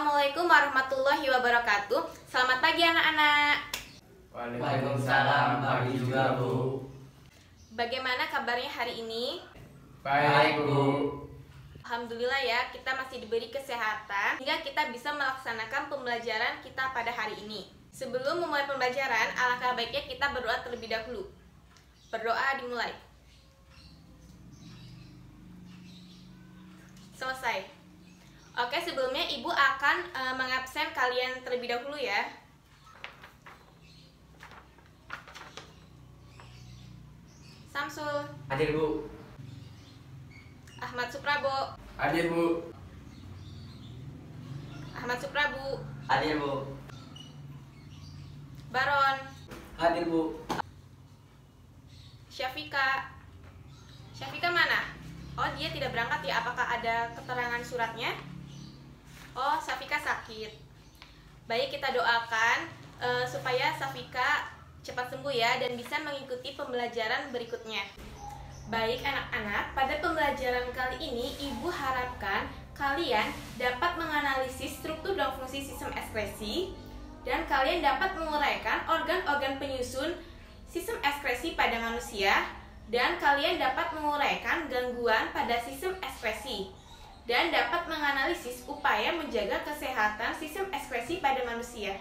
Assalamualaikum warahmatullahi wabarakatuh. Selamat pagi anak-anak. Waalaikumsalam, pagi juga Bu. Bagaimana kabarnya hari ini? Baik Bu. Alhamdulillah ya, kita masih diberi kesehatan hingga kita bisa melaksanakan pembelajaran kita pada hari ini. Sebelum memulai pembelajaran, alangkah baiknya kita berdoa terlebih dahulu. Berdoa dimulai. Selesai. Oke, sebelumnya Ibu akan mengabsen kalian terlebih dahulu ya. Samsul, Hadir Bu. Ahmad Suprabo, Hadir Bu. Ahmad Suprabu, Hadir Bu. Baron, Hadir Bu. Syafika. Syafika mana? Oh, dia tidak berangkat ya. Apakah ada keterangan suratnya? Oh, Syafika sakit. Baik, kita doakan supaya Syafika cepat sembuh ya dan bisa mengikuti pembelajaran berikutnya. Baik anak-anak, pada pembelajaran kali ini Ibu harapkan kalian dapat menganalisis struktur dan fungsi sistem ekskresi dan kalian dapat menguraikan organ-organ penyusun sistem ekskresi pada manusia dan kalian dapat menguraikan gangguan pada sistem ekskresi dan dapat menganalisis upaya menjaga kesehatan sistem ekskresi pada manusia.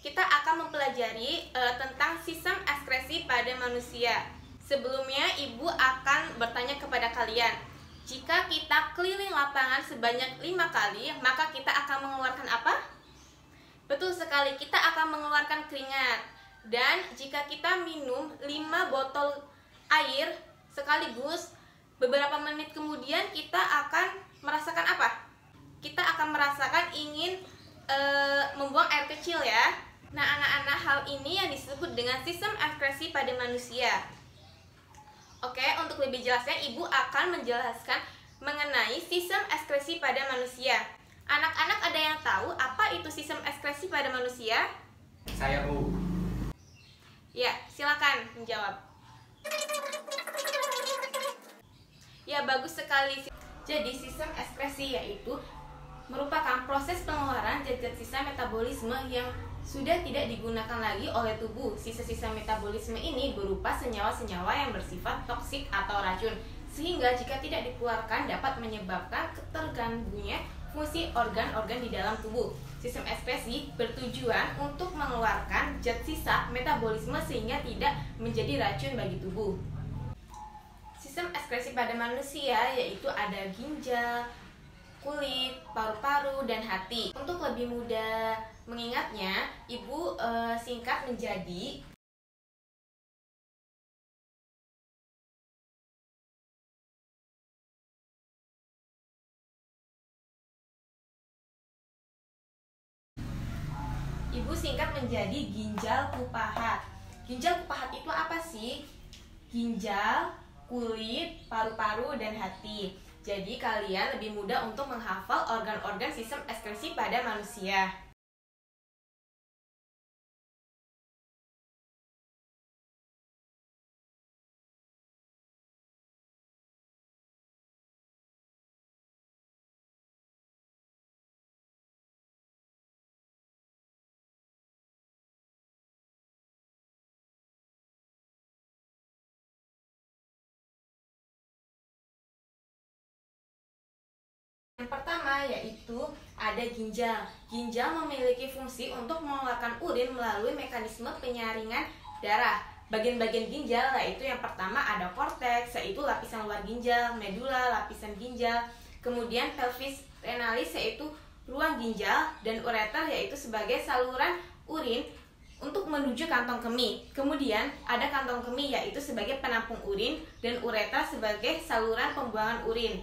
Kita akan mempelajari tentang sistem ekskresi pada manusia. Sebelumnya, Ibu akan bertanya kepada kalian, jika kita keliling lapangan sebanyak 5 kali, maka kita akan mengeluarkan apa? Betul sekali, kita akan mengeluarkan keringat. Dan jika kita minum 5 botol air sekaligus, beberapa menit kemudian kita akan merasakan apa? Kita akan merasakan ingin membuang air kecil ya. Nah anak-anak, hal ini yang disebut dengan sistem ekskresi pada manusia. Oke, untuk lebih jelasnya Ibu akan menjelaskan mengenai sistem ekskresi pada manusia. Anak-anak ada yang tahu apa itu sistem ekskresi pada manusia? Saya Bu. Ya, silakan menjawab. Ya, bagus sekali. Jadi sistem ekskresi yaitu merupakan proses pengeluaran zat-zat sisa metabolisme yang sudah tidak digunakan lagi oleh tubuh. Sisa-sisa metabolisme ini berupa senyawa-senyawa yang bersifat toksik atau racun, sehingga jika tidak dikeluarkan dapat menyebabkan terganggunya fungsi organ-organ di dalam tubuh. Sistem ekskresi bertujuan untuk mengeluarkan zat sisa metabolisme sehingga tidak menjadi racun bagi tubuh. Sistem ekskresi pada manusia yaitu ada ginjal, kulit, paru-paru, dan hati. Untuk lebih mudah mengingatnya, Ibu singkat menjadi ginjal kupahat. Ginjal kupahat itu apa sih? Ginjal, kulit, paru-paru, dan hati. Jadi kalian lebih mudah untuk menghafal organ-organ sistem ekskresi pada manusia. Yang pertama yaitu ada ginjal. Ginjal memiliki fungsi untuk mengeluarkan urin melalui mekanisme penyaringan darah. Bagian-bagian ginjal yaitu yang pertama ada korteks, yaitu lapisan luar ginjal, medula, lapisan ginjal, kemudian pelvis renalis yaitu ruang ginjal, dan ureter yaitu sebagai saluran urin untuk menuju kantong kemih. Kemudian ada kantong kemih yaitu sebagai penampung urin dan ureter sebagai saluran pembuangan urin.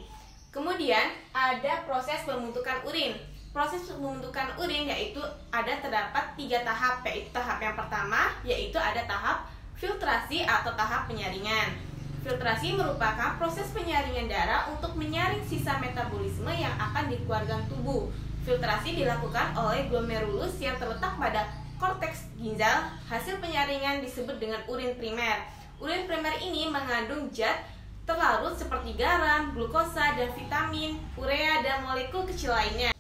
Kemudian ada proses pembentukan urin. Proses pembentukan urin yaitu terdapat 3 tahap, yaitu tahap yang pertama yaitu ada tahap filtrasi atau tahap penyaringan. Filtrasi merupakan proses penyaringan darah untuk menyaring sisa metabolisme yang akan dikeluarkan tubuh. Filtrasi dilakukan oleh glomerulus yang terletak pada korteks ginjal. Hasil penyaringan disebut dengan urin primer. Urin primer ini mengandung zat terlarut seperti garam, glukosa, dan vitamin, urea, dan molekul kecil lainnya.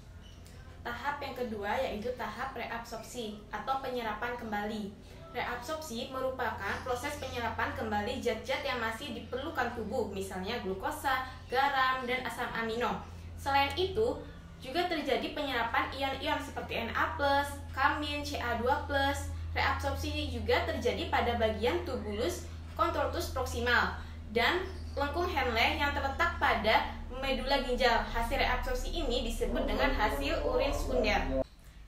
tahap yang kedua yaitu tahap reabsorpsi atau penyerapan kembali. Reabsorpsi merupakan proses penyerapan kembali zat-zat yang masih diperlukan tubuh, misalnya glukosa, garam, dan asam amino. Selain itu, juga terjadi penyerapan ion-ion seperti Na+, kamin, Ca2+. Reabsorpsi juga terjadi pada bagian tubulus contortus proximal dan lengkung Henle yang terletak pada medula ginjal. Hasil reabsorpsi ini disebut dengan hasil urin sekunder.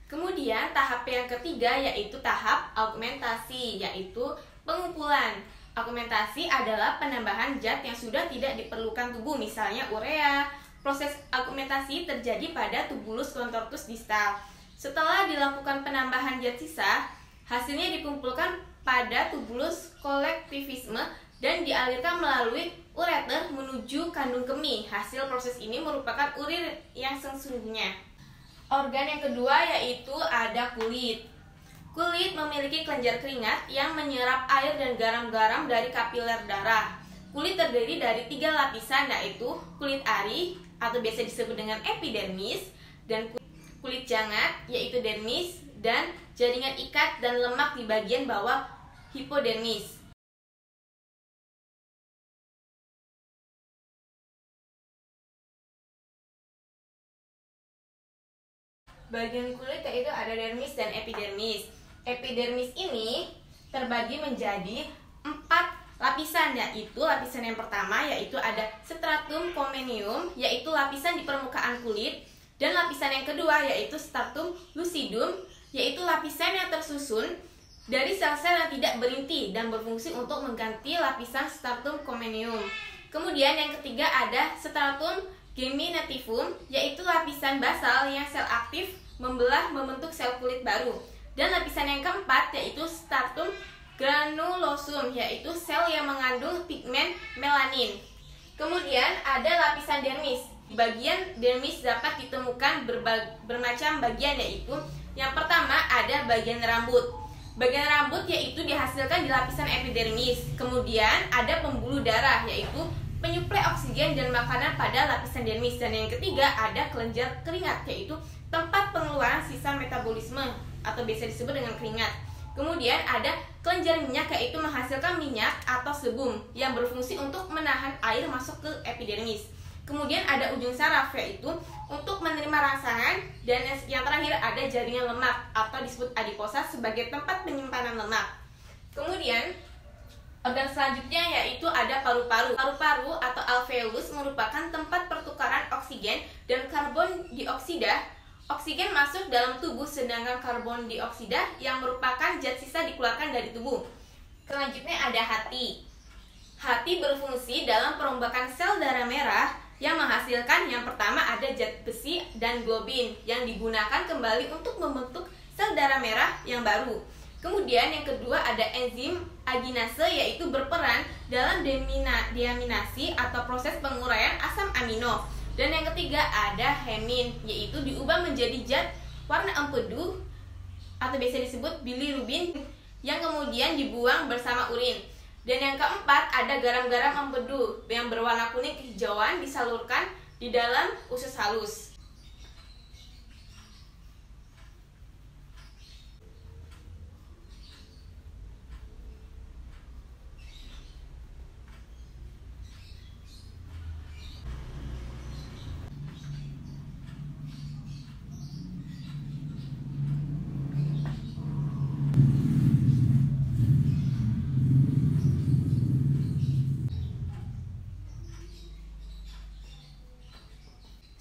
Kemudian tahap yang ketiga yaitu tahap augmentasi, yaitu pengumpulan. Augmentasi adalah penambahan zat yang sudah tidak diperlukan tubuh, misalnya urea. Proses augmentasi terjadi pada tubulus contortus distal. Setelah dilakukan penambahan zat sisa, hasilnya dikumpulkan pada tubulus kolektivisme dan dialirkan melalui ureter menuju kandung kemih. Hasil proses ini merupakan urin yang sesungguhnya. Organ yang kedua yaitu ada kulit. Kulit memiliki kelenjar keringat yang menyerap air dan garam-garam dari kapiler darah. Kulit terdiri dari 3 lapisan, yaitu kulit ari atau biasa disebut dengan epidermis, dan kulit jangat yaitu dermis, dan jaringan ikat dan lemak di bagian bawah hipodermis. Bagian kulit yaitu ada dermis dan epidermis. Epidermis ini terbagi menjadi 4 lapisan, yaitu lapisan yang pertama yaitu ada stratum comenium, yaitu lapisan di permukaan kulit, dan lapisan yang kedua yaitu stratum lucidum, yaitu lapisan yang tersusun dari sel-sel yang tidak berinti dan berfungsi untuk mengganti lapisan stratum comenium. Kemudian yang ketiga ada stratum geminativum, yaitu lapisan basal yang sel aktif membelah membentuk sel kulit baru. Dan lapisan yang keempat yaitu stratum granulosum, yaitu sel yang mengandung pigmen melanin. Kemudian ada lapisan dermis. Di bagian dermis dapat ditemukan bermacam bagian, yaitu yang pertama ada bagian rambut. Bagian rambut yaitu dihasilkan di lapisan epidermis. Kemudian ada pembuluh darah, yaitu penyuplai oksigen dan makanan pada lapisan dermis. Dan yang ketiga ada kelenjar keringat, yaitu tempat pengeluaran sisa metabolisme atau biasa disebut dengan keringat. Kemudian ada kelenjar minyak, yaitu menghasilkan minyak atau sebum yang berfungsi untuk menahan air masuk ke epidermis. Kemudian ada ujung saraf, yaitu untuk menerima rangsangan. Dan yang terakhir ada jaringan lemak atau disebut adiposa sebagai tempat penyimpanan lemak. Kemudian organ selanjutnya yaitu ada paru-paru. Paru-paru atau alveolus merupakan tempat pertukaran oksigen dan karbon dioksida. Oksigen masuk dalam tubuh, sedangkan karbon dioksida yang merupakan zat sisa dikeluarkan dari tubuh. Selanjutnya ada hati. Hati berfungsi dalam perombakan sel darah merah yang menghasilkan yang pertama ada zat besi dan globin yang digunakan kembali untuk membentuk sel darah merah yang baru. Kemudian yang kedua ada enzim aginase, yaitu berperan dalam deaminasi atau proses penguraian asam amino. Dan yang ketiga ada hemin, yaitu diubah menjadi zat warna empedu atau biasa disebut bilirubin yang kemudian dibuang bersama urin. Dan yang keempat ada garam-garam empedu yang berwarna kuning kehijauan disalurkan di dalam usus halus.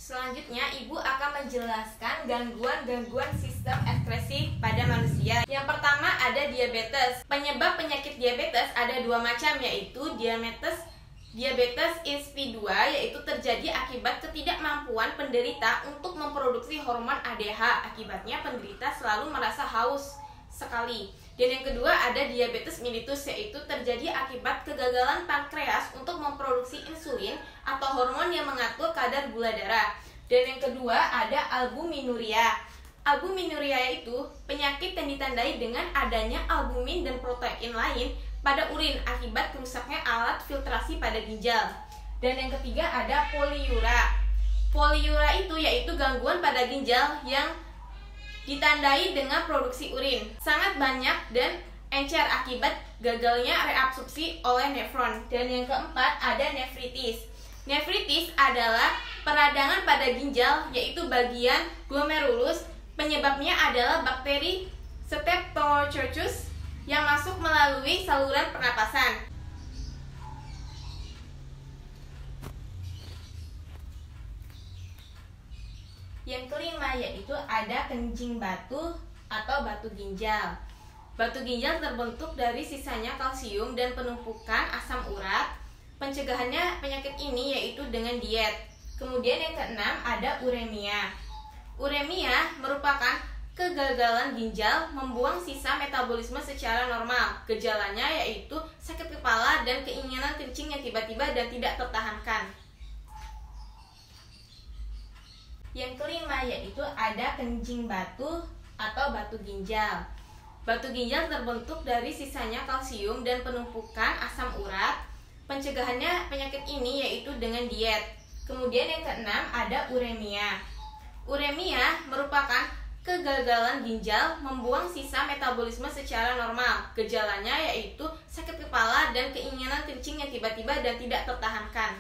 Selanjutnya, Ibu akan menjelaskan gangguan-gangguan sistem ekskresi pada manusia. Yang pertama ada diabetes. Penyebab penyakit diabetes ada 2 macam, yaitu diabetes insipid 2, yaitu terjadi akibat ketidakmampuan penderita untuk memproduksi hormon ADH. Akibatnya penderita selalu merasa haus sekali. Dan yang kedua ada diabetes mellitus, yaitu terjadi akibat kegagalan pankreas untuk memproduksi insulin atau hormon yang mengatur kadar gula darah. Dan yang kedua ada albuminuria. Albuminuria itu penyakit yang ditandai dengan adanya albumin dan protein lain pada urin akibat rusaknya alat filtrasi pada ginjal. Dan yang ketiga ada poliura. Poliura itu yaitu gangguan pada ginjal yang ditandai dengan produksi urin sangat banyak dan encer akibat gagalnya reabsorpsi oleh nefron. Dan yang keempat ada nefritis. Nefritis adalah peradangan pada ginjal, yaitu bagian glomerulus. Penyebabnya adalah bakteri Streptococcus yang masuk melalui saluran pernapasan. Yang kelima yaitu ada kencing batu atau batu ginjal. Batu ginjal terbentuk dari sisanya kalsium dan penumpukan asam urat. Pencegahannya penyakit ini yaitu dengan diet. Kemudian yang keenam ada uremia. Uremia merupakan kegagalan ginjal membuang sisa metabolisme secara normal. Gejalanya yaitu sakit kepala dan keinginan kencing yang tiba-tiba dan tidak tertahankan. Yang kelima yaitu ada kencing batu atau batu ginjal. Batu ginjal terbentuk dari sisanya kalsium dan penumpukan asam urat. Pencegahannya penyakit ini yaitu dengan diet. Kemudian yang keenam ada uremia. Uremia merupakan kegagalan ginjal membuang sisa metabolisme secara normal. Gejalanya yaitu sakit kepala dan keinginan kencing yang tiba-tiba dan tidak tertahankan.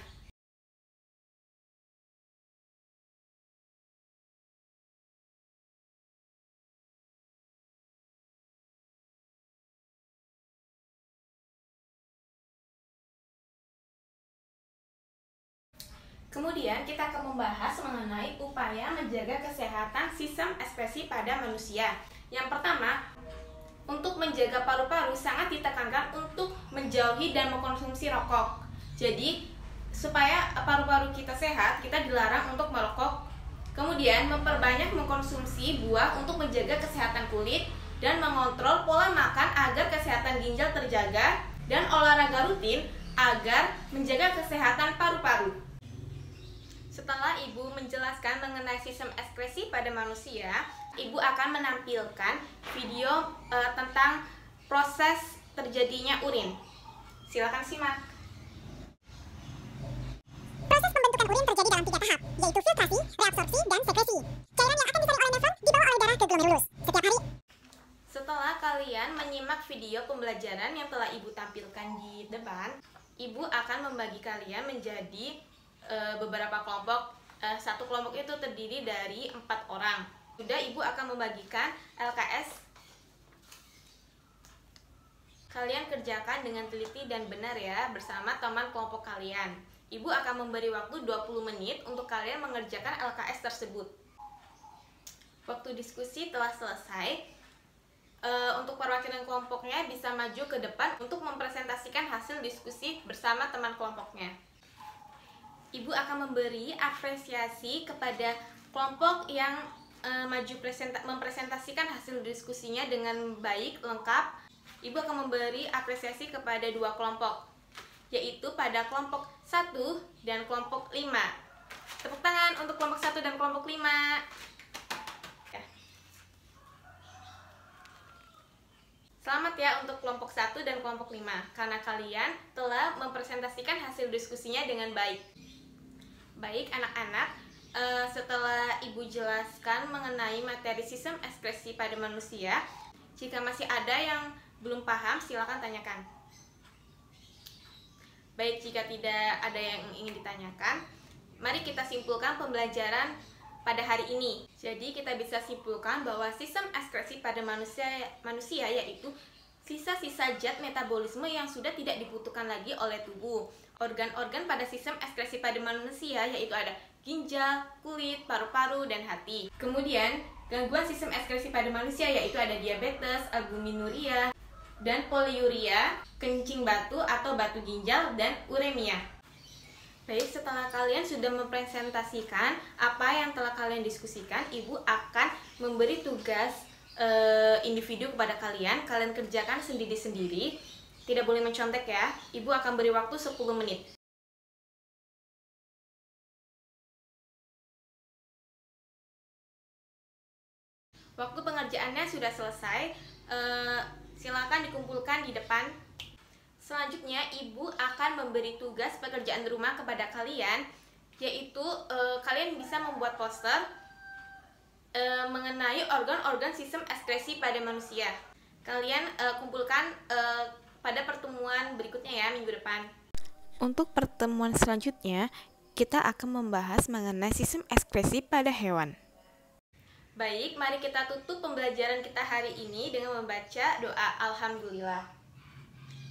Kemudian kita akan membahas mengenai upaya menjaga kesehatan sistem ekskresi pada manusia. Yang pertama, untuk menjaga paru-paru sangat ditekankan untuk menjauhi dan mengkonsumsi rokok. Jadi, supaya paru-paru kita sehat, kita dilarang untuk merokok. Kemudian, memperbanyak mengkonsumsi buah untuk menjaga kesehatan kulit dan mengontrol pola makan agar kesehatan ginjal terjaga, dan olahraga rutin agar menjaga kesehatan paru-paru. Setelah Ibu menjelaskan mengenai sistem ekskresi pada manusia, Ibu akan menampilkan video tentang proses terjadinya urin. Silakan simak. Proses pembentukan urin terjadi dalam 3 tahap, yaitu filtrasi, reabsorpsi, dan sekresi. Cairan yang akan disaring oleh nefron dibawa oleh darah ke glomerulus. Setiap hari. Setelah kalian menyimak video pembelajaran yang telah Ibu tampilkan di depan, Ibu akan membagi kalian menjadi beberapa kelompok. Satu kelompok itu terdiri dari 4 orang. Sudah, Ibu akan membagikan LKS. Kalian kerjakan dengan teliti dan benar ya, bersama teman kelompok kalian. Ibu akan memberi waktu 20 menit untuk kalian mengerjakan LKS tersebut. Waktu diskusi telah selesai. Untuk perwakilan kelompoknya bisa maju ke depan untuk mempresentasikan hasil diskusi bersama teman kelompoknya. Ibu akan memberi apresiasi kepada kelompok yang mempresentasikan hasil diskusinya dengan baik, lengkap. Ibu akan memberi apresiasi kepada 2 kelompok, yaitu pada kelompok 1 dan kelompok 5. Tepuk tangan untuk kelompok 1 dan kelompok 5. Selamat ya untuk kelompok 1 dan kelompok 5, karena kalian telah mempresentasikan hasil diskusinya dengan baik. Baik anak-anak, setelah Ibu jelaskan mengenai materi sistem ekskresi pada manusia, jika masih ada yang belum paham, silakan tanyakan. Baik, jika tidak ada yang ingin ditanyakan, mari kita simpulkan pembelajaran pada hari ini. Jadi kita bisa simpulkan bahwa sistem ekskresi pada manusia yaitu sisa-sisa zat metabolisme yang sudah tidak dibutuhkan lagi oleh tubuh. Organ-organ pada sistem ekskresi pada manusia yaitu ada ginjal, kulit, paru-paru, dan hati. Kemudian, gangguan sistem ekskresi pada manusia yaitu ada diabetes, albuminuria, dan poliuria, kencing batu atau batu ginjal, dan uremia. Baik, setelah kalian sudah mempresentasikan apa yang telah kalian diskusikan, Ibu akan memberi tugas individu kepada kalian. Kalian kerjakan sendiri-sendiri, tidak boleh mencontek ya. Ibu akan beri waktu 10 menit. Waktu pengerjaannya sudah selesai. Silakan dikumpulkan di depan. Selanjutnya, Ibu akan memberi tugas pekerjaan rumah kepada kalian, yaitu kalian bisa membuat poster mengenai organ-organ sistem ekskresi pada manusia. Kalian kumpulkan pada pertemuan berikutnya ya, minggu depan. Untuk pertemuan selanjutnya, kita akan membahas mengenai sistem ekskresi pada hewan. Baik, mari kita tutup pembelajaran kita hari ini dengan membaca doa Alhamdulillah.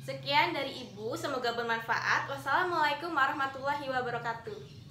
Sekian dari Ibu, semoga bermanfaat. Wassalamualaikum warahmatullahi wabarakatuh.